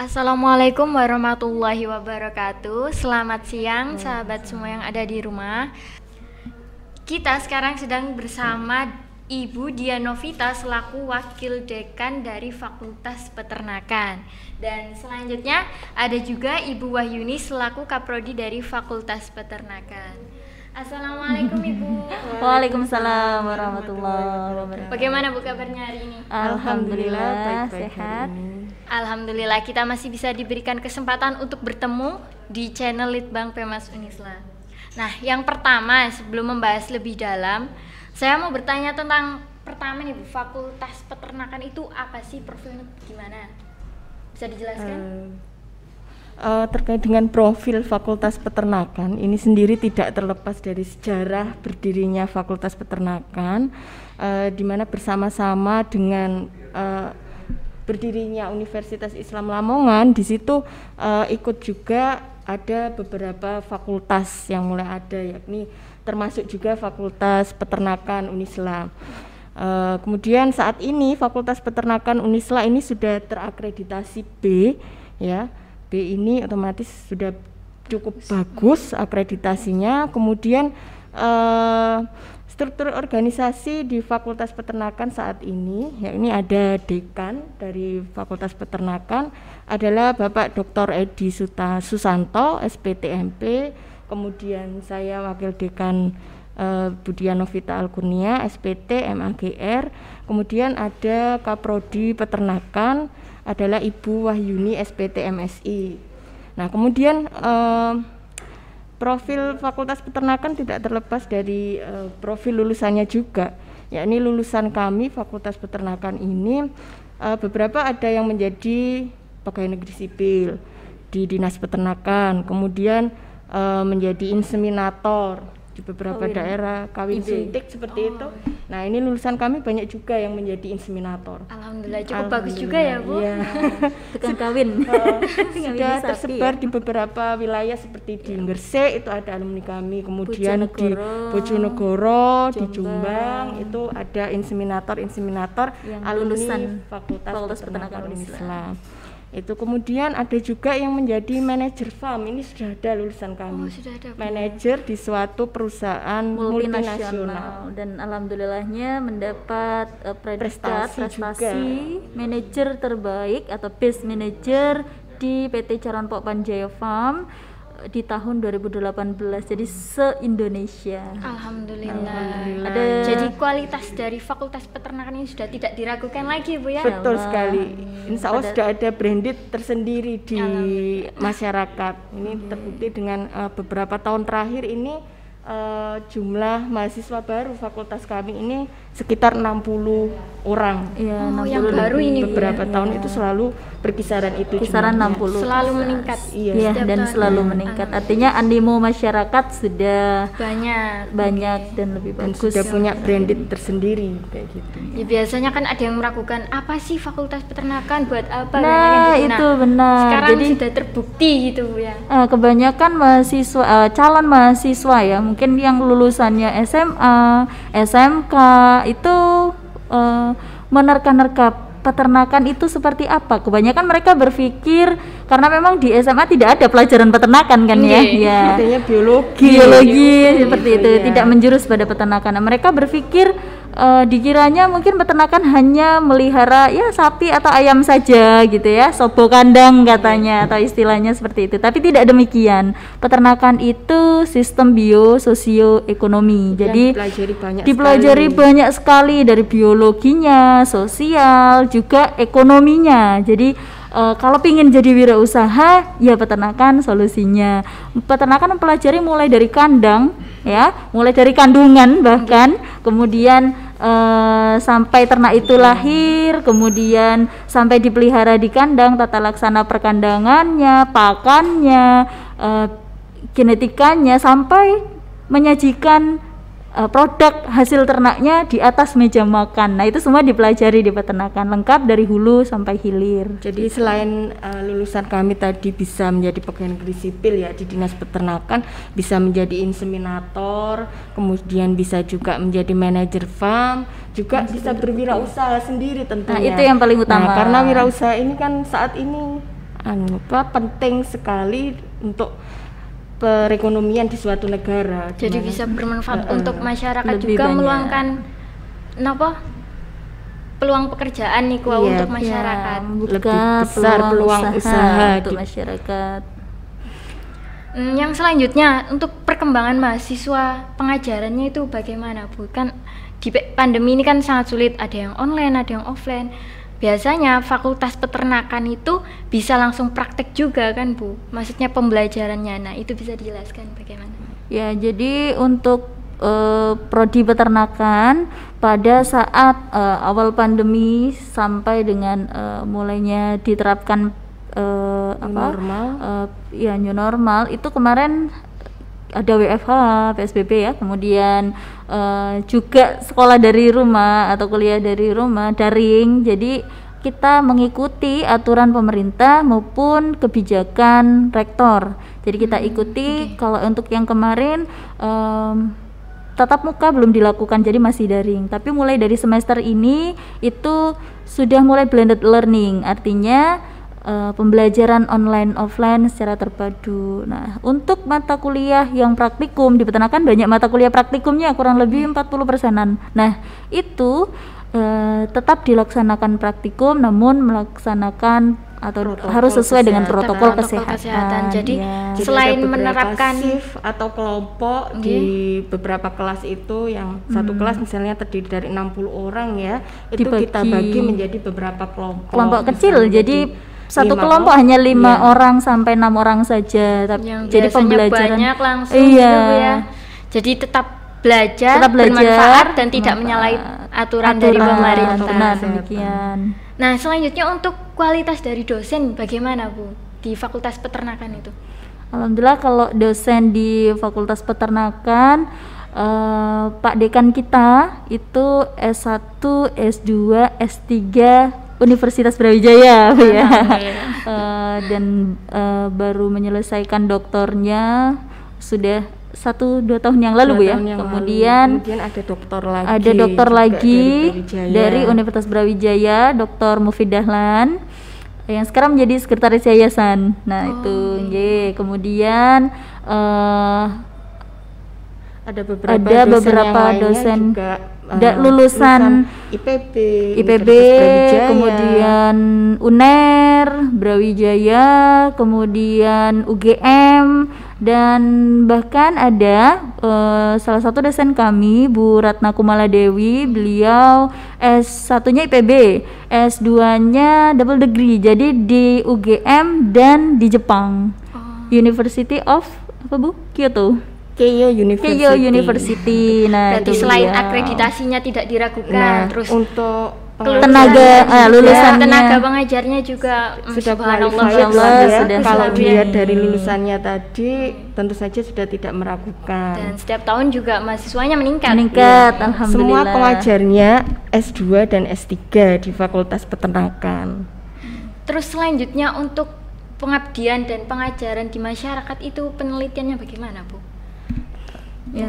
Assalamualaikum warahmatullahi wabarakatuh. Selamat siang sahabat semua yang ada di rumah. Kita sekarang sedang bersama Ibu Dianovita selaku Wakil Dekan dari Fakultas Peternakan. Dan selanjutnya ada juga Ibu Wahyuni selaku Kaprodi dari Fakultas Peternakan. Assalamualaikum Ibu. Waalaikumsalam warahmatullahi wabarakatuh. Bagaimana Bu kabarnya hari ini? Alhamdulillah baik-baik sehat. Alhamdulillah kita masih bisa diberikan kesempatan untuk bertemu di channel Litbang Pemas Unisla. Nah, yang pertama sebelum membahas lebih dalam, saya mau bertanya tentang pertama nih Bu, Fakultas Peternakan itu apa sih, profilnya gimana? Bisa dijelaskan? Terkait dengan profil Fakultas Peternakan ini sendiri tidak terlepas dari sejarah berdirinya Fakultas Peternakan, di mana bersama-sama dengan berdirinya Universitas Islam Lamongan, di situ ikut juga ada beberapa fakultas yang mulai ada, yakni termasuk juga Fakultas Peternakan Unisla. Kemudian saat ini Fakultas Peternakan Unisla ini sudah terakreditasi B, ya. B ini otomatis sudah cukup bagus akreditasinya. Kemudian struktur organisasi di Fakultas Peternakan saat ini, ya, ini ada dekan dari Fakultas Peternakan adalah Bapak Dr. Edi Susanto, SPTMP. Kemudian saya Wakil Dekan Bu Dianovita Alkurnia, SPT MAGR. Kemudian ada Kaprodi Peternakan adalah Ibu Wahyuni, SPT MSI. Nah, kemudian profil Fakultas Peternakan tidak terlepas dari profil lulusannya juga, yakni lulusan kami Fakultas Peternakan ini beberapa ada yang menjadi pegawai negeri sipil di Dinas Peternakan, kemudian menjadi inseminator di beberapa daerah, kawin suntik seperti itu. Nah, ini lulusan kami banyak juga yang menjadi inseminator. Alhamdulillah cukup bagus juga ya Bu. Iya. Tukang kawin. Sudah tersebar di beberapa wilayah seperti di Gresik itu ada alumni kami, kemudian di Bojonegoro, di Jombang itu ada inseminator yang alumni lulusan Fakultas Peternakan Unisla. Itu kemudian ada juga yang menjadi manajer farm, ini sudah ada lulusan kami. Sudah ada, manajer di suatu perusahaan multinasional dan alhamdulillahnya mendapat predikat prestasi manajer terbaik atau best manager di PT Caron Pok Panjaya Farm di tahun 2018, jadi se-Indonesia. Alhamdulillah. Jadi kualitas dari Fakultas Peternakan ini sudah tidak diragukan lagi Bu ya? Betul sekali. Insya Allah sudah ada branded tersendiri di masyarakat. Ini terbukti dengan beberapa tahun terakhir ini jumlah mahasiswa baru fakultas kami ini sekitar 60 orang. Iya, yang baru ini beberapa tahun itu selalu berkisaran itu, kisaran 60. Selalu meningkat. Iya, dan selalu meningkat. Artinya animo masyarakat sudah banyak dan lebih dan bagus. sudah punya branded tersendiri kayak gitu. Ya, biasanya kan ada yang meragukan apa sih Fakultas Peternakan, buat apa? Nah, itu benar. Sekarang jadi sudah terbukti gitu Bu ya. Kebanyakan mahasiswa calon mahasiswa ya, mungkin yang lulusannya SMA, SMK itu menerka-nerka peternakan itu seperti apa. Kebanyakan mereka berpikir karena memang di SMA tidak ada pelajaran peternakan kan ya. Artinya biologi seperti itu, tidak menjurus pada peternakan. Nah, mereka berpikir dikiranya mungkin peternakan hanya melihara ya sapi atau ayam saja gitu ya, sobo kandang katanya atau istilahnya seperti itu. Tapi tidak demikian. Peternakan itu sistem bio-sosioekonomi. Jadi dipelajari banyak sekali dari biologinya, sosial, juga ekonominya. Jadi kalau ingin jadi wirausaha, ya peternakan solusinya. Peternakan mempelajari mulai dari kandang, ya, mulai dari kandungan bahkan, kemudian sampai ternak itu lahir, kemudian sampai dipelihara di kandang, tata laksana perkandangannya, pakannya, genetikanya, sampai menyajikan produk hasil ternaknya di atas meja makan. Nah, itu semua dipelajari di peternakan, lengkap dari hulu sampai hilir. Jadi selain lulusan kami tadi bisa menjadi pegawai negeri sipil ya di Dinas Peternakan, bisa menjadi inseminator, kemudian bisa juga menjadi manajer farm, juga bisa berwirausaha sendiri tentunya. Nah, itu yang paling utama. Nah, karena wirausaha ini kan saat ini penting sekali untuk perekonomian di suatu negara. Jadi bisa bermanfaat untuk masyarakat lebih juga, banyak. meluangkan peluang pekerjaan nih Iya, untuk masyarakat. Lebih besar peluang usaha untuk di- masyarakat. Yang selanjutnya untuk perkembangan mahasiswa pengajarannya itu bagaimana Bu? Kan di pandemi ini kan sangat sulit, ada yang online, ada yang offline. Biasanya fakultas peternakan itu bisa langsung praktek juga kan Bu? Maksudnya pembelajarannya. Nah, itu bisa dijelaskan bagaimana? Ya, jadi untuk prodi peternakan pada saat awal pandemi sampai dengan mulainya diterapkan normal. New normal itu kemarin ada WFH, PSBB ya, kemudian juga sekolah dari rumah atau kuliah dari rumah daring. Jadi kita mengikuti aturan pemerintah maupun kebijakan rektor. Jadi kita ikuti. Kalau untuk yang kemarin tatap muka belum dilakukan, jadi masih daring. Tapi mulai dari semester ini itu sudah mulai blended learning, artinya pembelajaran online offline secara terpadu. Nah, untuk mata kuliah yang praktikum di peternakan banyak mata kuliah praktikumnya, kurang lebih 40%-an. Nah, itu tetap dilaksanakan praktikum namun melaksanakan atau harus sesuai dengan protokol kesehatan. Jadi Ya. Jadi selain ada beberapa menerapkan shift atau kelompok di beberapa kelas itu, yang satu kelas misalnya terdiri dari 60 orang ya, itu kita Dibagi bagi menjadi beberapa kelompok. kelompok Bisa kecil, jadi satu 5 kelompok orang, hanya 5 iya. orang sampai 6 orang saja. yang Jadi biasanya pembelajaran banyak langsung iya, gitu Bu ya. Jadi tetap belajar, bermanfaat dan tidak menyalahi aturan dari pemerintah. Benar demikian. Nah, selanjutnya untuk kualitas dari dosen bagaimana Bu di Fakultas Peternakan itu? Alhamdulillah kalau dosen di Fakultas Peternakan Pak Dekan kita itu S1, S2, S3 Universitas Brawijaya Bu ya. Dan baru menyelesaikan doktornya sudah 1-2 tahun yang lalu Bu ya. Kemudian ada dokter lagi. ada dokter juga lagi dari dari Universitas Brawijaya, Dr. Mufid Dahlan yang sekarang menjadi sekretaris yayasan. Nah, itu nggih. Kemudian ada beberapa dosen juga lulusan IPB, IPB, Universitas Brawijaya. kemudian UNER, Brawijaya, kemudian UGM, dan bahkan ada salah satu dosen kami, Bu Ratna Kumala Dewi, beliau S1-nya IPB, S2-nya double degree, jadi di UGM dan di Jepang, University of apa Bu? Kyoto. Keio University. Keio University. Nah, Berarti itu selain beliau. akreditasinya tidak diragukan, Nah, terus untuk lulusannya tenaga pengajarnya juga sudah subhanallah, qualified Masya lah Allah, ya. sudah Kalau sampai. dilihat dari lulusannya tadi tentu saja sudah tidak meragukan. dan setiap tahun juga mahasiswanya meningkat. meningkat, Semua alhamdulillah. pengajarnya S2 dan S3 di Fakultas Peternakan. Terus selanjutnya untuk pengabdian dan pengajaran di masyarakat itu penelitiannya bagaimana Bu? Ya.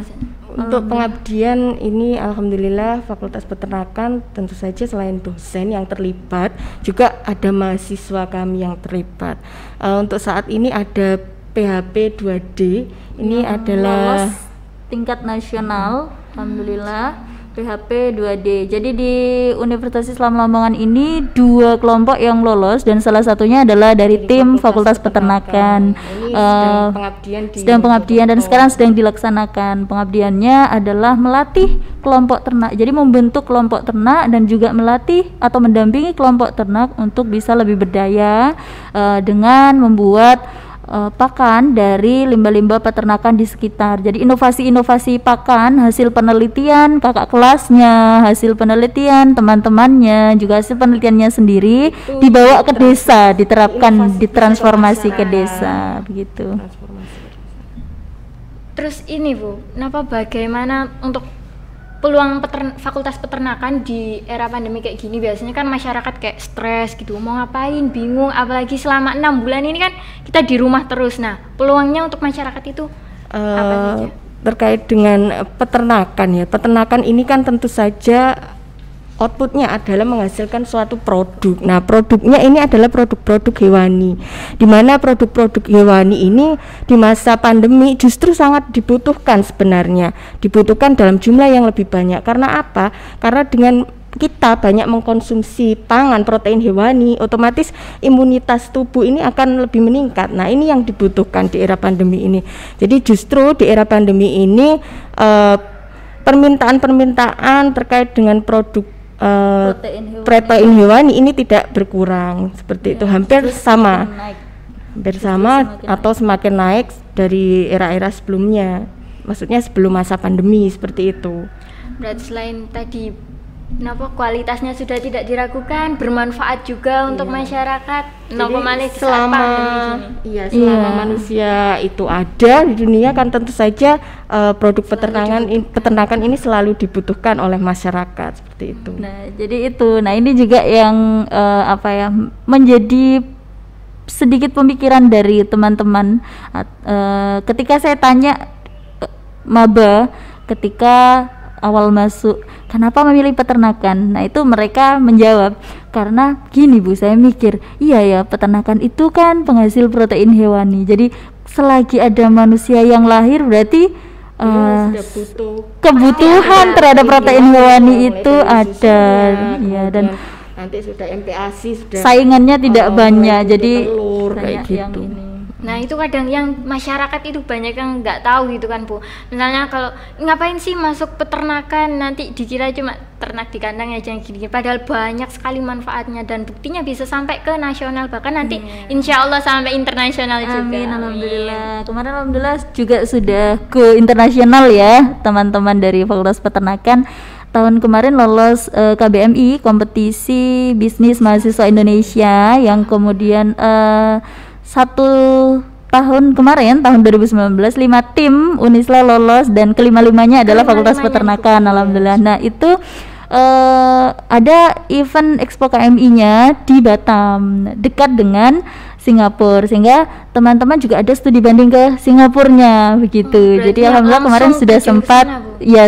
Untuk pengabdian ini alhamdulillah Fakultas Peternakan tentu saja selain dosen yang terlibat juga ada mahasiswa kami yang terlibat. Untuk saat ini ada PHP 2D ini adalah Lolos tingkat nasional, alhamdulillah. PHP 2D. Jadi di Universitas Islam Lamongan ini 2 kelompok yang lolos dan salah satunya adalah dari tim Fakultas Peternakan. Ini sedang pengabdian di Sedang pengabdian dan sekarang sedang dilaksanakan. Pengabdiannya adalah melatih kelompok ternak. Jadi membentuk kelompok ternak dan juga melatih atau mendampingi kelompok ternak untuk bisa lebih berdaya dengan membuat pakan dari limbah-limbah peternakan di sekitar. Jadi inovasi-inovasi pakan hasil penelitian kakak kelasnya, hasil penelitian teman-temannya, juga hasil penelitiannya sendiri dibawa ke desa, diterapkan, ditransformasi ke desa, begitu. Terus ini Bu, bagaimana untuk peluang Fakultas Peternakan di era pandemi kayak gini? Biasanya kan masyarakat kayak stres gitu, mau ngapain, bingung, apalagi selama 6 bulan ini kan kita di rumah terus. Nah, peluangnya untuk masyarakat itu apa saja? Terkait dengan peternakan ya. Peternakan ini kan tentu saja outputnya adalah menghasilkan suatu produk. Nah, produknya ini adalah produk-produk hewani, di mana produk-produk hewani ini di masa pandemi justru sangat dibutuhkan sebenarnya, dibutuhkan dalam jumlah yang lebih banyak. Karena apa? Karena dengan kita banyak mengkonsumsi pangan protein hewani, otomatis imunitas tubuh ini akan lebih meningkat. Nah, ini yang dibutuhkan di era pandemi ini. Jadi justru di era pandemi ini permintaan terkait dengan produk protein hewani ini tidak berkurang, seperti itu, hampir sama atau semakin naik dari era-era sebelumnya, maksudnya sebelum masa pandemi, seperti itu. Berarti selain tadi kualitasnya sudah tidak diragukan, bermanfaat juga untuk masyarakat. Selama manusia itu ada di dunia, kan tentu saja produk peternakan ini selalu dibutuhkan oleh masyarakat, seperti itu. Nah, jadi itu. Nah, ini juga yang menjadi sedikit pemikiran dari teman-teman ketika saya tanya maba ketika awal masuk, kenapa memilih peternakan? Nah, itu mereka menjawab, karena gini Bu, saya mikir, iya ya, peternakan itu kan penghasil protein hewani. Jadi selagi ada manusia yang lahir, berarti kebutuhan terhadap protein hewani itu ada, ya, dan nanti sudah MPASI, saingannya tidak banyak, jadi telur, kayak gitu. Yang ini. Nah, itu kadang yang masyarakat itu banyak yang nggak tahu gitu kan Bu. Misalnya kalau ngapain sih masuk peternakan, nanti dikira cuma ternak di kandang aja yang gini, padahal banyak sekali manfaatnya dan buktinya bisa sampai ke nasional, bahkan nanti insya Allah sampai internasional juga. Amin, alhamdulillah. Kemarin alhamdulillah juga sudah ke internasional ya teman-teman dari Fakultas Peternakan. Tahun kemarin lolos KBMI, kompetisi bisnis mahasiswa Indonesia, yang kemudian 1 tahun kemarin, tahun 2019, 5 tim Unisla lolos dan kelima-limanya adalah Fakultas Peternakan, alhamdulillah. Nah, itu ada event Expo KMI-nya di Batam, dekat dengan Singapura, sehingga teman-teman juga ada studi banding ke Singapurnya begitu. Jadi alhamdulillah kemarin sudah sempat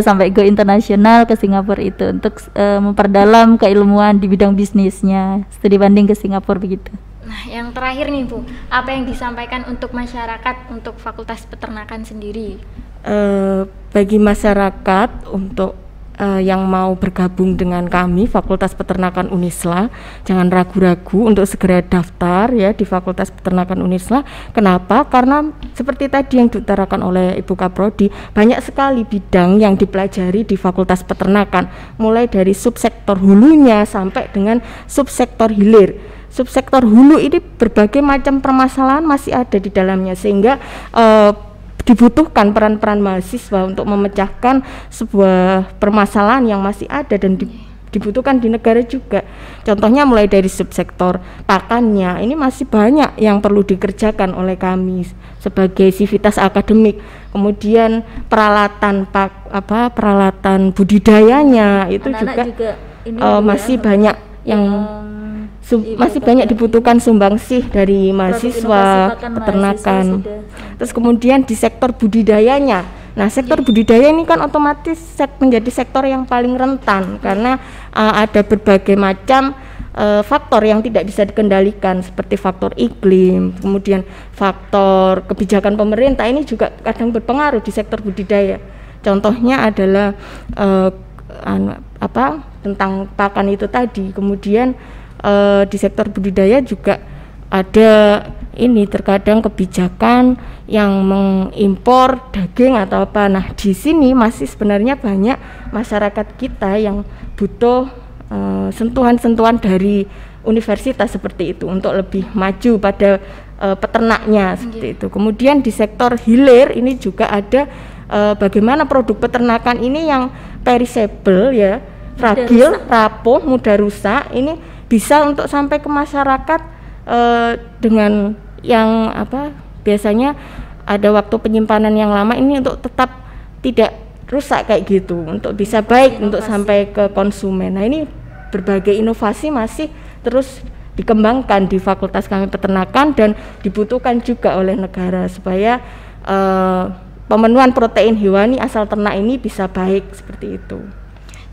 sampai go internasional ke Singapura itu untuk memperdalam keilmuan di bidang bisnisnya, studi banding ke Singapura begitu. Nah, yang terakhir nih Bu, apa yang disampaikan untuk masyarakat untuk Fakultas Peternakan sendiri? Bagi masyarakat untuk yang mau bergabung dengan kami Fakultas Peternakan Unisla, jangan ragu-ragu untuk segera daftar ya di Fakultas Peternakan Unisla. Kenapa? Karena seperti tadi yang diutarakan oleh Ibu Kaprodi, banyak sekali bidang yang dipelajari di Fakultas Peternakan, mulai dari subsektor hulunya sampai dengan subsektor hilir. Subsektor hulu ini berbagai macam permasalahan masih ada di dalamnya, sehingga dibutuhkan peran-peran mahasiswa untuk memecahkan sebuah permasalahan yang masih ada dan dibutuhkan di negara juga. Contohnya mulai dari subsektor pakannya, ini masih banyak yang perlu dikerjakan oleh kami sebagai sivitas akademik. Kemudian peralatan peralatan budidayanya itu juga masih banyak yang masih banyak dibutuhkan sumbangsih dari mahasiswa peternakan. Terus kemudian di sektor budidayanya, nah sektor budidaya ini kan otomatis menjadi sektor yang paling rentan karena ada berbagai macam faktor yang tidak bisa dikendalikan, seperti faktor iklim, kemudian faktor kebijakan pemerintah, ini juga kadang berpengaruh di sektor budidaya. Contohnya adalah tentang pakan itu tadi. Kemudian di sektor budidaya juga ada ini terkadang kebijakan yang mengimpor daging atau apa. Nah, di sini masih sebenarnya banyak masyarakat kita yang butuh sentuhan-sentuhan dari universitas seperti itu untuk lebih maju pada peternaknya seperti itu. Kemudian di sektor hilir ini juga ada bagaimana produk peternakan ini yang perishable ya, fragil, rapuh, mudah rusak, ini bisa untuk sampai ke masyarakat dengan yang biasanya ada waktu penyimpanan yang lama, ini untuk tetap tidak rusak kayak gitu, untuk bisa baik untuk sampai ke konsumen. Nah, ini berbagai inovasi masih terus dikembangkan di Fakultas kami Peternakan dan dibutuhkan juga oleh negara supaya pemenuhan protein hewani asal ternak ini bisa baik seperti itu.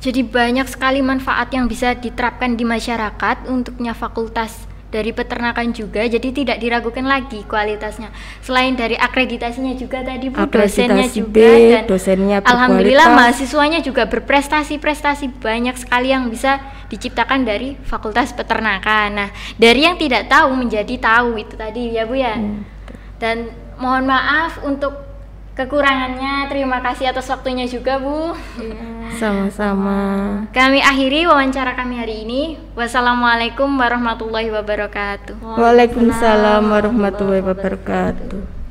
Jadi banyak sekali manfaat yang bisa diterapkan di masyarakat untuknya fakultas dari peternakan juga, jadi tidak diragukan lagi kualitasnya. Selain dari akreditasinya juga tadi Bu, dosennya Akreditasi juga, B, dan dosennya alhamdulillah berkualitas. mahasiswanya juga berprestasi-prestasi banyak sekali yang bisa diciptakan dari fakultas peternakan. Nah, dari yang tidak tahu menjadi tahu itu tadi ya Bu ya. Dan mohon maaf untuk kekurangannya, terima kasih atas waktunya juga Bu. Sama-sama. Kami akhiri wawancara kami hari ini. Wassalamualaikum warahmatullahi wabarakatuh. Waalaikumsalam warahmatullahi wabarakatuh.